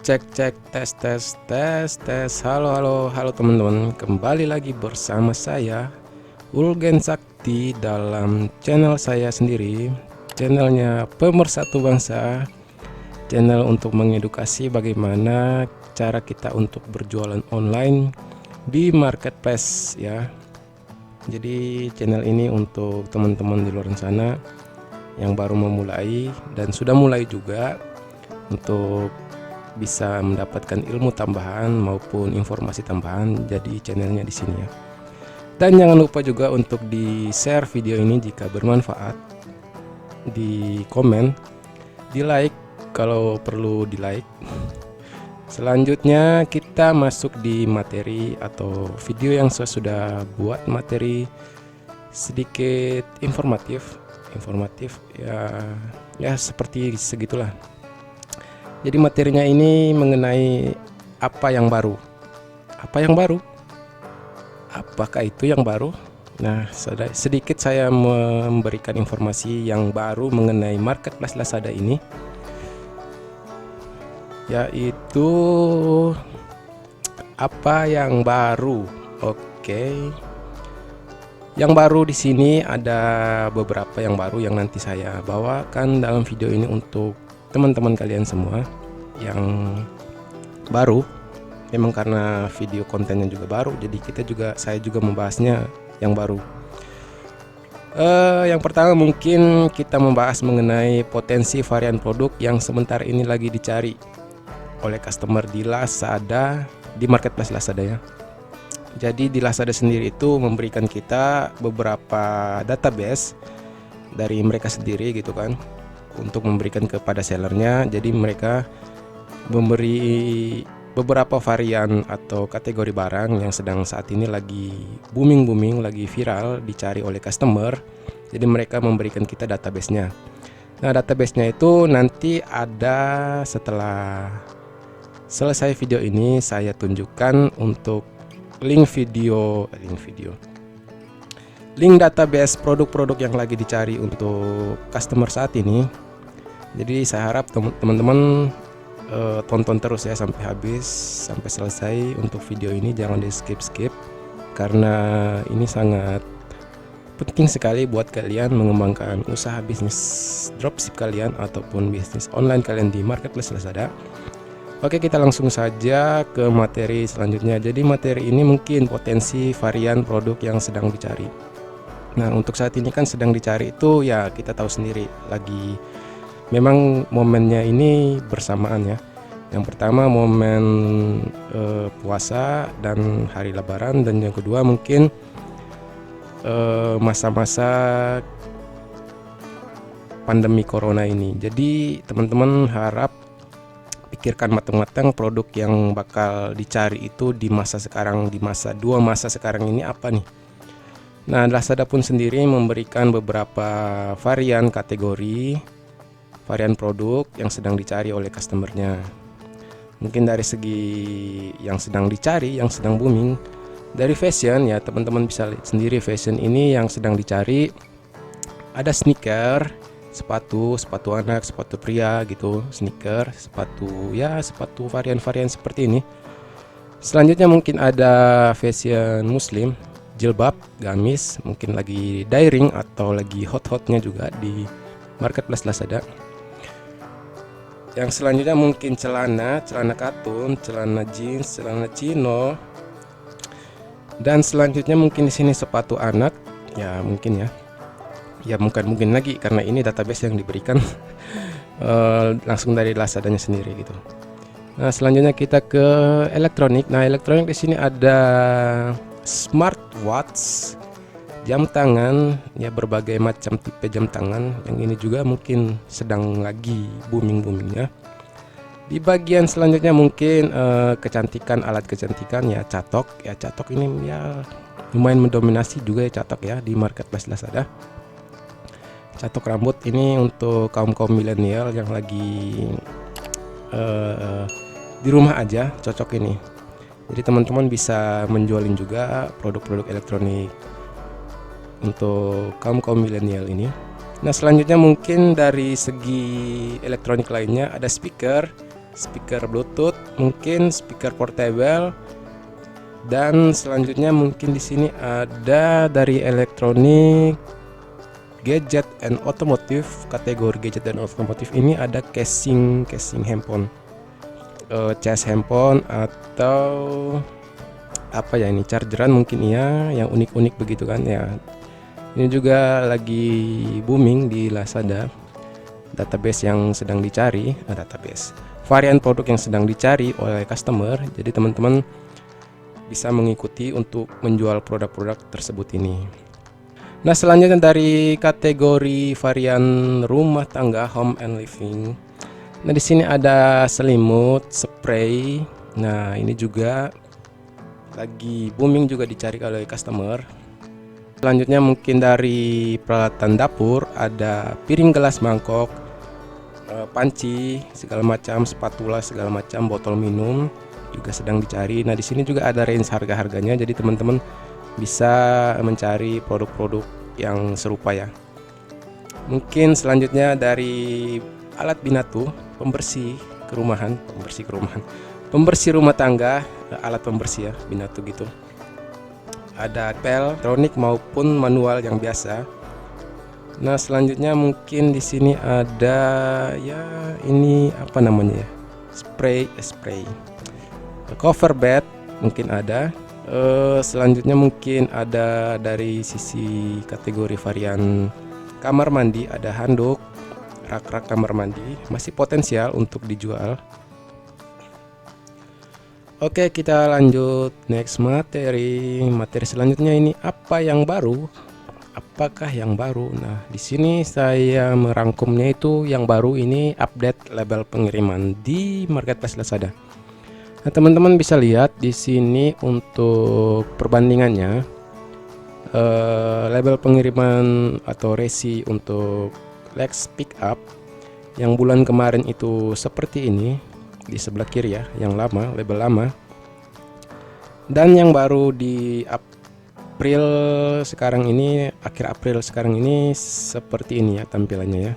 Cek cek tes tes tes tes. Halo halo halo teman-teman, kembali lagi bersama saya Ulgen Sakti dalam channel saya sendiri, channelnya Pemersatu Bangsa, channel untuk mengedukasi bagaimana cara kita untuk berjualan online di marketplace ya. Jadi channel ini untuk teman-teman di luar sana yang baru memulai dan sudah mulai juga untuk bisa mendapatkan ilmu tambahan maupun informasi tambahan. Jadi channelnya di sini ya. Dan jangan lupa juga untuk di share video ini jika bermanfaat, di komen, di like kalau perlu di like. Selanjutnya kita masuk di materi atau video yang saya sudah buat, materi sedikit informatif ya seperti segitulah. Jadi materinya ini mengenai apa yang baru. Apa yang baru? Apakah itu yang baru? Nah, sedikit saya memberikan informasi yang baru mengenai marketplace Lazada ini, yaitu apa yang baru. Oke. Yang baru di sini ada beberapa yang baru yang nanti saya bawakan dalam video ini untuk teman-teman kalian semua yang baru. Memang karena video kontennya juga baru, jadi saya juga membahasnya yang baru. Yang pertama mungkin kita membahas mengenai potensi varian produk yang sementara ini lagi dicari oleh customer di Lazada, di marketplace Lazada ya. Jadi di Lazada sendiri itu memberikan kita beberapa database dari mereka sendiri gitu kan, untuk memberikan kepada sellernya. Jadi mereka memberi beberapa varian atau kategori barang yang sedang saat ini lagi booming, lagi viral, dicari oleh customer. Jadi mereka memberikan kita database-nya. Nah, database-nya itu nanti ada setelah selesai video ini, saya tunjukkan untuk link database produk-produk yang lagi dicari untuk customer saat ini. Jadi saya harap teman-teman tonton terus ya sampai habis, sampai selesai untuk video ini. Jangan di skip karena ini sangat penting sekali buat kalian mengembangkan usaha bisnis dropship kalian ataupun bisnis online kalian di marketplace Lazada. Oke, kita langsung saja ke materi selanjutnya. Jadi materi ini mungkin potensi varian produk yang sedang dicari. Nah, untuk saat ini kan sedang dicari itu ya kita tahu sendiri, lagi memang momennya ini bersamaan ya. Yang pertama momen puasa dan hari lebaran, dan yang kedua mungkin masa-masa pandemi corona ini. Jadi teman-teman harap pikirkan matang-matang produk yang bakal dicari itu di masa sekarang, di dua masa sekarang ini apa nih. Nah, Lazada pun sendiri memberikan beberapa varian kategori, varian produk yang sedang dicari oleh customernya. Mungkin dari segi yang sedang dicari, yang sedang booming, dari fashion ya teman-teman bisa lihat sendiri, fashion ini yang sedang dicari ada sneaker, sepatu anak, sepatu pria gitu, sneaker, sepatu varian-varian seperti ini. Selanjutnya mungkin ada fashion muslim, jilbab, gamis, mungkin lagi daring atau lagi hot-hotnya juga di marketplace Lazada. Yang selanjutnya mungkin celana katun, celana jeans, celana chino. Dan selanjutnya mungkin di sini sepatu anak, ya mungkin ya. Ya mungkin lagi karena ini database yang diberikan langsung dari Lazadanya sendiri gitu. Nah, selanjutnya kita ke elektronik. Nah, elektronik di sini ada smartwatch, jam tangan, ya berbagai macam tipe jam tangan. Yang ini juga mungkin sedang lagi boomingnya. Di bagian selanjutnya mungkin kecantikan, alat kecantikan ya catok. Ya catok ini ya lumayan mendominasi juga ya catok ya di marketplace Lazada. Catok rambut ini untuk kaum milenial yang lagi di rumah aja, cocok ini. Jadi teman-teman bisa menjualin juga produk-produk elektronik untuk kaum milenial ini. Nah, selanjutnya mungkin dari segi elektronik lainnya ada speaker, speaker Bluetooth, mungkin speaker portable. Dan selanjutnya mungkin di sini ada dari elektronik, gadget and otomotif. Kategori gadget dan otomotif ini ada casing handphone, cas handphone, atau apa ya, ini chargeran mungkin ya, yang unik-unik begitu kan ya. Ini juga lagi booming di Lazada, database yang sedang dicari, database varian produk yang sedang dicari oleh customer. Jadi teman-teman bisa mengikuti untuk menjual produk-produk tersebut ini. Nah, selanjutnya dari kategori varian rumah tangga, home and living. Nah, di sini ada selimut, spray. Nah, ini juga lagi booming juga dicari oleh customer. Selanjutnya mungkin dari peralatan dapur, ada piring, gelas, mangkok, panci, segala macam, spatula, segala macam, botol minum juga sedang dicari. Nah, di sini juga ada range harga-harganya, jadi teman-teman bisa mencari produk-produk yang serupa ya. Mungkin selanjutnya dari alat binatu, pembersih rumah tangga, alat pembersih ya, binatu gitu. Ada pel elektronik maupun manual yang biasa. Nah, selanjutnya mungkin di sini ada ya, ini apa namanya ya, spray cover bed mungkin ada. Selanjutnya mungkin ada dari sisi kategori varian kamar mandi, ada handuk, rak-rak kamar mandi, masih potensial untuk dijual. Oke, kita lanjut next materi selanjutnya. Ini apa yang baru? Apakah yang baru? Nah, di sini saya merangkumnya itu yang baru ini update label pengiriman di marketplace Lazada. Nah, teman-teman bisa lihat di sini untuk perbandingannya, label pengiriman atau resi untuk Lex Pickup yang bulan kemarin itu seperti ini di sebelah kiri ya, yang lama, label lama. Dan yang baru di April sekarang ini, akhir April sekarang ini seperti ini ya tampilannya ya.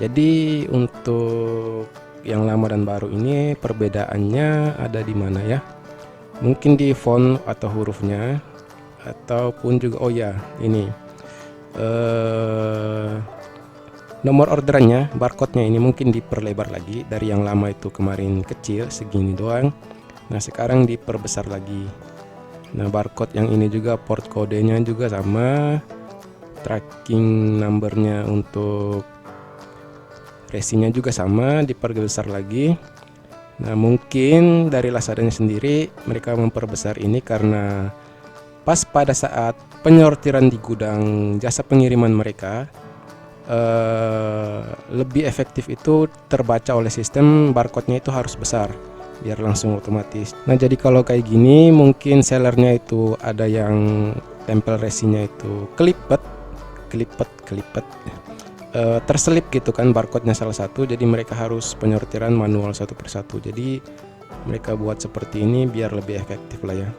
Jadi untuk yang lama dan baru ini perbedaannya ada di mana ya? Mungkin di font atau hurufnya, ataupun juga ini nomor orderannya, barcode-nya ini mungkin diperlebar lagi. Dari yang lama itu kemarin kecil segini doang, nah sekarang diperbesar lagi. Nah, barcode yang ini juga port kodenya juga sama, tracking numbernya untuk resinya juga sama, diperbesar lagi. Nah, mungkin dari Lazadanya sendiri mereka memperbesar ini karena pas pada saat penyortiran di gudang jasa pengiriman mereka, lebih efektif itu terbaca oleh sistem, barcode-nya itu harus besar biar langsung otomatis. Nah, jadi kalau kayak gini mungkin sellernya itu ada yang tempel resinya itu kelipet, terselip gitu kan barcode-nya salah satu, jadi mereka harus penyortiran manual satu persatu. Jadi mereka buat seperti ini biar lebih efektif lah ya,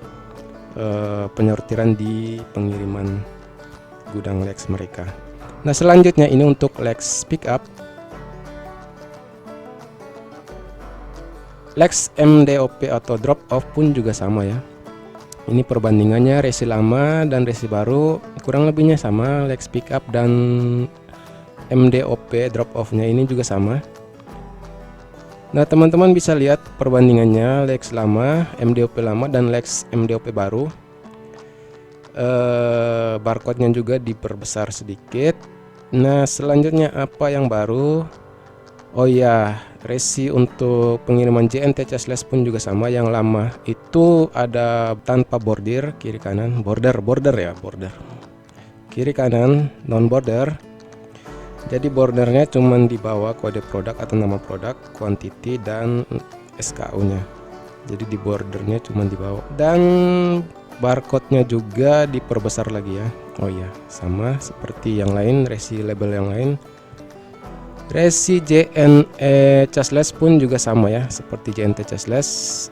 penyortiran di pengiriman gudang Lex mereka. Nah, selanjutnya ini untuk Lex Pickup, Lex MDOP atau drop off pun juga sama ya. Ini perbandingannya resi lama dan resi baru kurang lebihnya sama. Lex Pickup dan MDOP drop off-nya ini juga sama. Nah, teman-teman bisa lihat perbandingannya Lex lama, MDOP lama dan Lex MDOP baru. Barcode-nya juga diperbesar sedikit. Nah, selanjutnya apa yang baru? Oh ya, resi untuk pengiriman JNT cashless pun juga sama. Yang lama itu ada tanpa bordir, kiri kanan, border ya, kiri kanan non border. Jadi bordernya cuman di bawah kode produk atau nama produk, quantity dan SKU-nya. Jadi di bordernya cuman di bawah. Dan barcode-nya juga diperbesar lagi ya. Oh ya, sama seperti yang lain, resi label yang lain. Resi JNE cashless pun juga sama ya, seperti JNT cashless,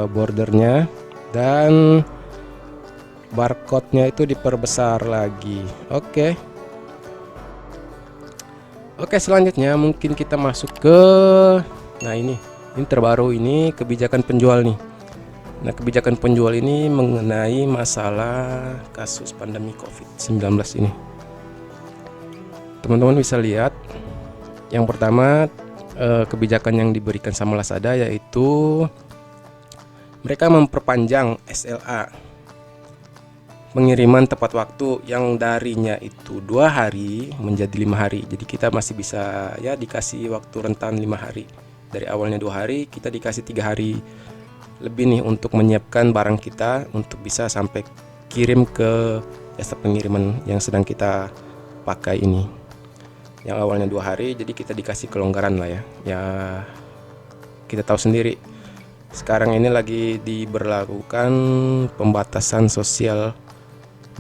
bordernya dan barcode-nya itu diperbesar lagi. Oke, selanjutnya mungkin kita masuk ke, nah ini Ini terbaru, ini kebijakan penjual nih. Nah, kebijakan penjual ini mengenai masalah kasus pandemi COVID-19 ini. Teman-teman bisa lihat, yang pertama kebijakan yang diberikan sama Lazada yaitu mereka memperpanjang SLA, pengiriman tepat waktu, yang darinya itu 2 hari menjadi 5 hari. Jadi kita masih bisa ya dikasih waktu rentan 5 hari. Dari awalnya 2 hari kita dikasih 3 hari lebih nih untuk menyiapkan barang kita untuk bisa sampai kirim ke jasa pengiriman yang sedang kita pakai ini. Yang awalnya 2 hari, jadi kita dikasih kelonggaran lah ya. Ya kita tahu sendiri, sekarang ini lagi diberlakukan pembatasan sosial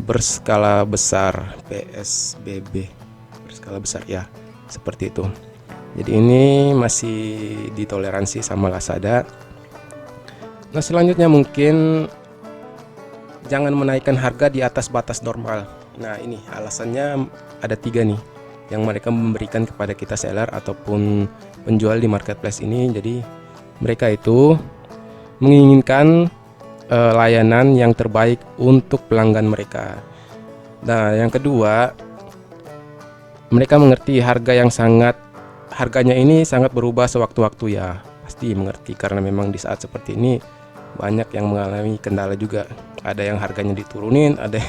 berskala besar, PSBB berskala besar ya, seperti itu. Jadi ini masih ditoleransi sama Lazada. Nah, selanjutnya mungkin jangan menaikkan harga di atas batas normal. Nah, ini alasannya ada 3 nih yang mereka memberikan kepada kita seller ataupun penjual di marketplace ini. Jadi mereka itu menginginkan layanan yang terbaik untuk pelanggan mereka. Nah, yang kedua, mereka mengerti harganya ini sangat berubah sewaktu-waktu ya. Pasti mengerti karena memang di saat seperti ini banyak yang mengalami kendala juga. Ada yang harganya diturunin, ada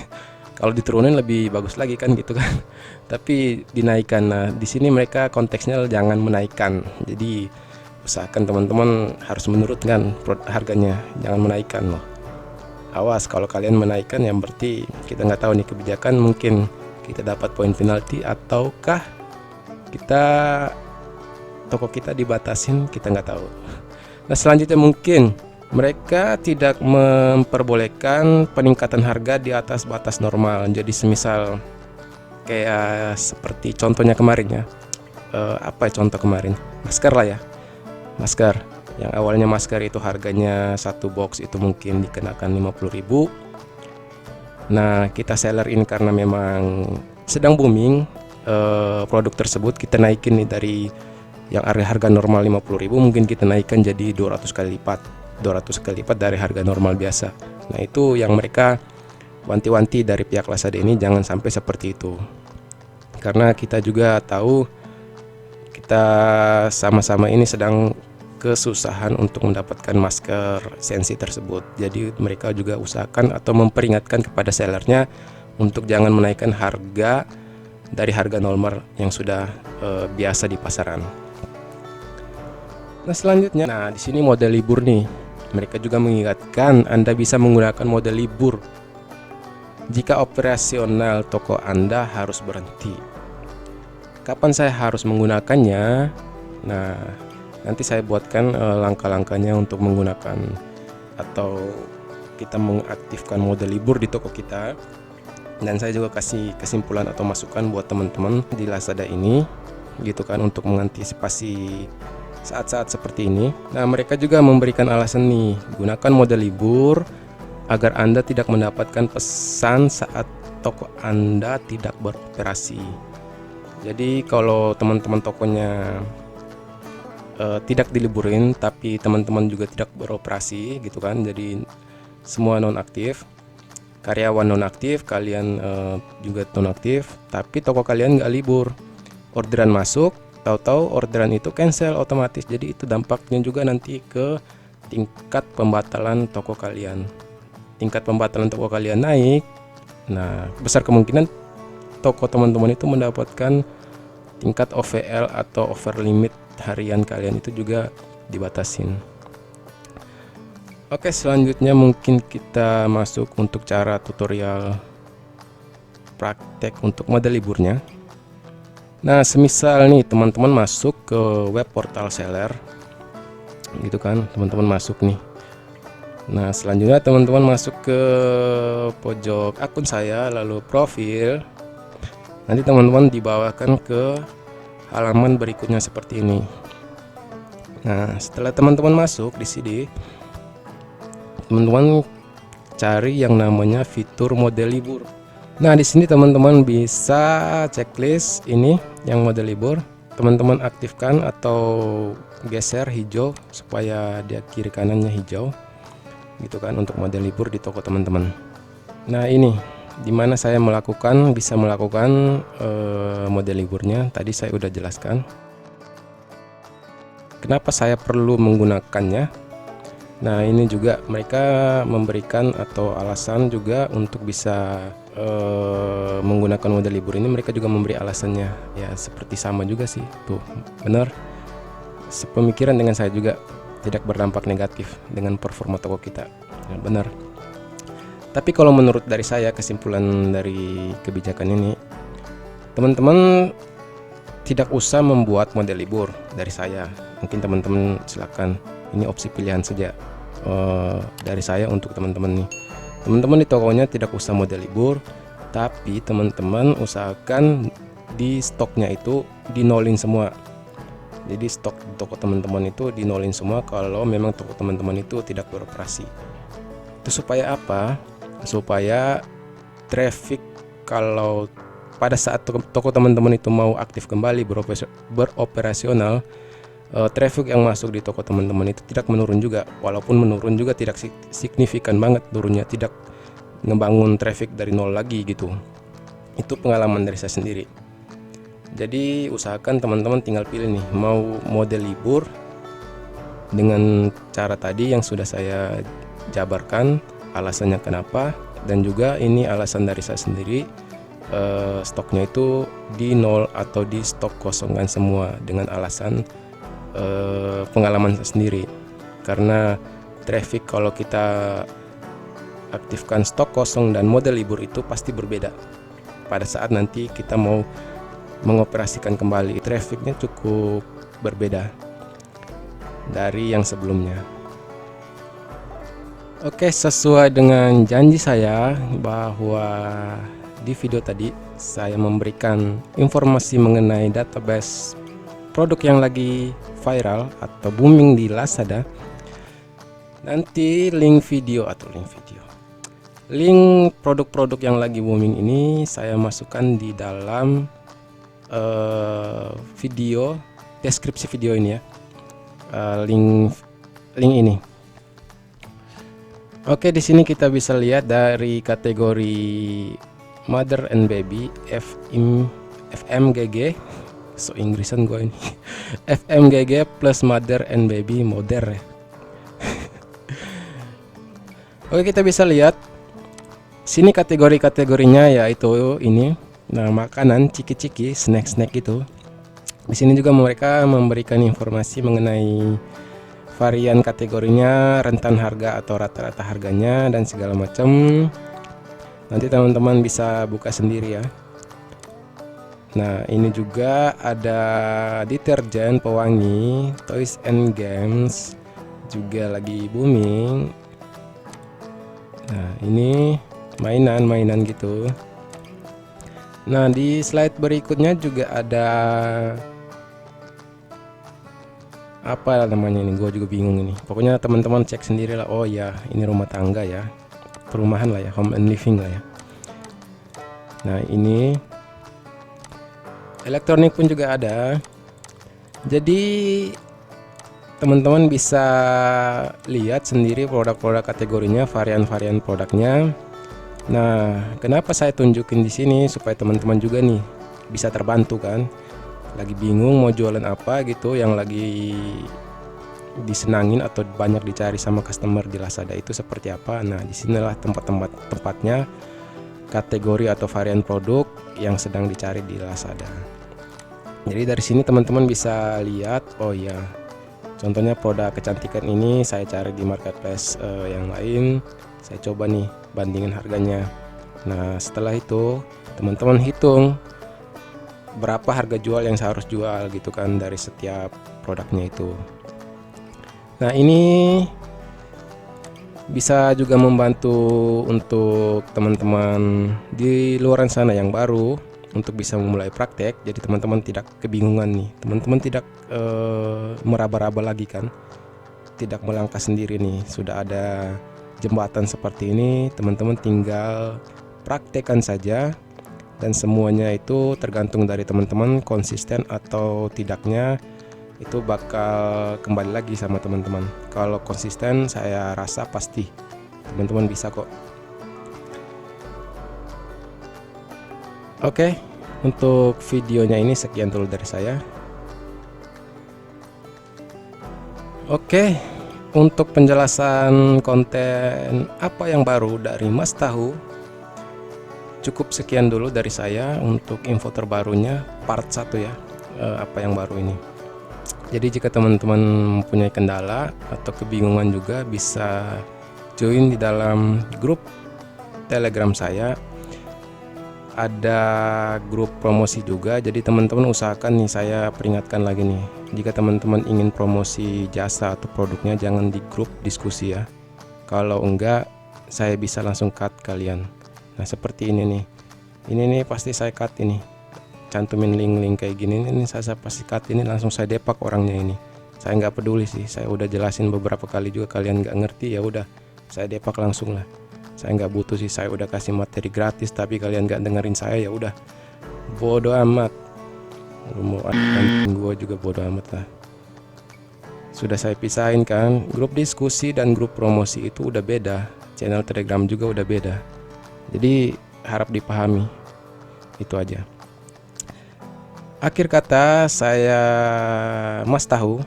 kalau diturunin lebih bagus lagi kan gitu kan. Tapi dinaikkan. Nah, di sini mereka konteksnya jangan menaikkan. Jadi usahakan teman-teman harus menurunkan harganya, jangan menaikkan loh. Awas kalau kalian menaikkan, yang berarti kita nggak tahu nih kebijakan, mungkin kita dapat poin penalti ataukah toko kita dibatasin, kita nggak tahu. Nah, selanjutnya mungkin mereka tidak memperbolehkan peningkatan harga di atas batas normal. Jadi semisal kayak seperti contohnya kemarin ya, apa contoh kemarin, masker lah ya, masker yang awalnya masker itu harganya satu box itu mungkin dikenakan 50.000. Nah, kita seller ini karena memang sedang booming produk tersebut, kita naikin nih dari yang harga normal 50.000 mungkin kita naikkan jadi 200 kali lipat dari harga normal biasa. Nah, itu yang mereka wanti-wanti dari pihak Lazada ini, jangan sampai seperti itu. Karena kita juga tahu kita sama-sama ini sedang kesusahan untuk mendapatkan masker sensi tersebut. Jadi mereka juga usahakan atau memperingatkan kepada sellernya untuk jangan menaikkan harga dari harga normal yang sudah biasa di pasaran. Nah, selanjutnya, di sini mode libur nih. Mereka juga mengingatkan Anda bisa menggunakan mode libur jika operasional toko Anda harus berhenti. Kapan saya harus menggunakannya? Nah, nanti saya buatkan langkah-langkahnya untuk menggunakan atau kita mengaktifkan mode libur di toko kita. Dan saya juga kasih kesimpulan atau masukan buat teman-teman di Lazada ini, gitu kan, untuk mengantisipasi saat-saat seperti ini. Nah, mereka juga memberikan alasan nih, gunakan mode libur agar Anda tidak mendapatkan pesan saat toko Anda tidak beroperasi. Jadi kalau teman-teman tokonya tidak diliburin tapi teman-teman juga tidak beroperasi gitu kan, jadi semua nonaktif, karyawan nonaktif, kalian juga nonaktif, tapi toko kalian nggak libur, orderan masuk, tahu-tahu orderan itu cancel otomatis. Jadi itu dampaknya juga nanti ke tingkat pembatalan toko kalian. Tingkat pembatalan toko kalian naik, nah besar kemungkinan toko teman-teman itu mendapatkan tingkat OVL atau over limit harian kalian itu juga dibatasin. Oke, selanjutnya mungkin kita masuk untuk cara tutorial praktek untuk mode liburnya. Nah, semisal nih teman-teman masuk ke web portal seller gitu kan, teman-teman masuk nih. Nah, selanjutnya teman-teman masuk ke pojok akun saya, lalu profil. Nanti teman-teman dibawakan ke halaman berikutnya seperti ini. Nah, setelah teman-teman masuk di sini, teman-teman cari yang namanya fitur mode libur. Nah, di sini teman-teman bisa checklist ini yang mode libur. teman-teman aktifkan atau geser hijau supaya dia kiri kanannya hijau gitu kan, untuk mode libur di toko teman-teman. Nah, ini dimana saya bisa melakukan mode liburnya. Tadi saya udah jelaskan kenapa saya perlu menggunakannya. Nah, ini juga mereka memberikan atau alasan juga untuk bisa menggunakan mode libur ini. Mereka juga memberi alasannya, ya seperti sama juga sih, tuh benar, sepemikiran dengan saya juga, tidak berdampak negatif dengan performa toko kita, ya, benar. Tapi kalau menurut dari saya, kesimpulan dari kebijakan ini, teman-teman tidak usah membuat mode libur dari saya. Mungkin teman-teman silakan, ini opsi pilihan saja dari saya untuk teman-teman nih. Teman-teman di tokonya tidak usah mode libur, tapi teman-teman usahakan di stoknya itu dinolin semua. Jadi stok di toko teman-teman itu dinolin semua kalau memang toko teman-teman itu tidak beroperasi. Itu supaya apa? Supaya traffic, kalau pada saat toko teman-teman itu mau aktif kembali beroperasional, traffic yang masuk di toko teman-teman itu tidak menurun juga. Walaupun menurun juga tidak signifikan banget turunnya, tidak ngebangun traffic dari nol lagi gitu. Itu pengalaman dari saya sendiri. Jadi usahakan teman-teman tinggal pilih nih, mau mode libur dengan cara tadi yang sudah saya jabarkan alasannya kenapa, dan juga ini alasan dari saya sendiri, stoknya itu di nol atau di stok kosongan semua, dengan alasan pengalaman saya sendiri. Karena traffic kalau kita aktifkan stok kosong dan mode libur itu pasti berbeda. Pada saat nanti kita mau mengoperasikan kembali, trafficnya cukup berbeda dari yang sebelumnya. Oke, sesuai dengan janji saya bahwa di video tadi saya memberikan informasi mengenai database produk yang lagi viral atau booming di Lazada. Nanti link produk-produk yang lagi booming ini saya masukkan di dalam video, deskripsi video ini ya, link ini. Oke, di sini kita bisa lihat dari kategori Mother and Baby FMGG, so Inggrisan gue ini. FMGG plus Mother and Baby Mother. Oke, kita bisa lihat sini kategori-kategorinya, yaitu ini, nah, makanan, ciki-ciki, snack-snack gitu. Di sini juga mereka memberikan informasi mengenai varian kategorinya, rentan harga atau rata-rata harganya, dan segala macam. Nanti teman-teman bisa buka sendiri ya. Nah, ini juga ada deterjen, pewangi, toys and games juga lagi booming. Nah, ini mainan gitu. Nah, di slide berikutnya juga ada apa namanya ini, gue juga bingung ini. Pokoknya teman-teman cek sendiri lah. Oh ya, ini rumah tangga ya, perumahan lah ya, home and living lah ya. Nah, ini elektronik pun juga ada. Jadi teman-teman bisa lihat sendiri produk-produk kategorinya, varian-varian produknya. Nah, kenapa saya tunjukin di sini supaya teman-teman juga nih bisa terbantu kan? Lagi bingung mau jualan apa gitu, yang lagi disenangin atau banyak dicari sama customer di Lazada itu seperti apa. Nah, disinilah tempatnya kategori atau varian produk yang sedang dicari di Lazada. Jadi dari sini teman-teman bisa lihat, oh ya, contohnya produk kecantikan ini saya cari di marketplace yang lain, saya coba nih bandingin harganya. Nah, setelah itu teman-teman hitung berapa harga jual yang saya harus jual gitu kan dari setiap produknya itu. Nah, ini bisa juga membantu untuk teman-teman di luar sana yang baru untuk bisa memulai praktek. Jadi teman-teman tidak kebingungan nih, teman-teman tidak meraba-raba lagi kan, tidak melangkah sendiri nih. Sudah ada jembatan seperti ini, teman-teman tinggal praktekkan saja dan semuanya itu tergantung dari teman-teman konsisten atau tidaknya, itu bakal kembali lagi sama teman-teman. Kalau konsisten saya rasa pasti teman-teman bisa kok. Oke, untuk videonya ini sekian dulu dari saya. Oke, untuk penjelasan konten apa yang baru dari Mas Tahu, cukup sekian dulu dari saya untuk info terbarunya part 1 ya, apa yang baru ini. Jadi jika teman-teman mempunyai kendala atau kebingungan juga bisa join di dalam grup Telegram saya. Ada grup promosi juga, jadi teman-teman usahakan nih, saya peringatkan lagi nih, jika teman-teman ingin promosi jasa atau produknya jangan di grup diskusi ya. Kalau enggak saya bisa langsung cut kalian. Nah seperti ini nih pasti saya cut ini, cantumin link-link kayak gini ini saya pasti cut ini, langsung saya depak orangnya ini. Saya nggak peduli sih, saya udah jelasin beberapa kali juga, kalian nggak ngerti ya udah saya depak langsung lah. Saya nggak butuh sih, saya udah kasih materi gratis tapi kalian nggak dengerin saya, ya udah bodo amat. Lu mau anjing gua juga bodo amat lah. Sudah saya pisahin kan, grup diskusi dan grup promosi itu udah beda, channel Telegram juga udah beda. Jadi harap dipahami, itu aja. Akhir kata saya Mas Tahu.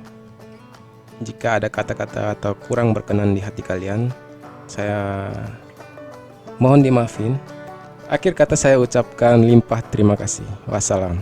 Jika ada kata-kata atau kurang berkenan di hati kalian, saya mohon dimaafin. Akhir kata saya ucapkan limpah terima kasih. Wassalam.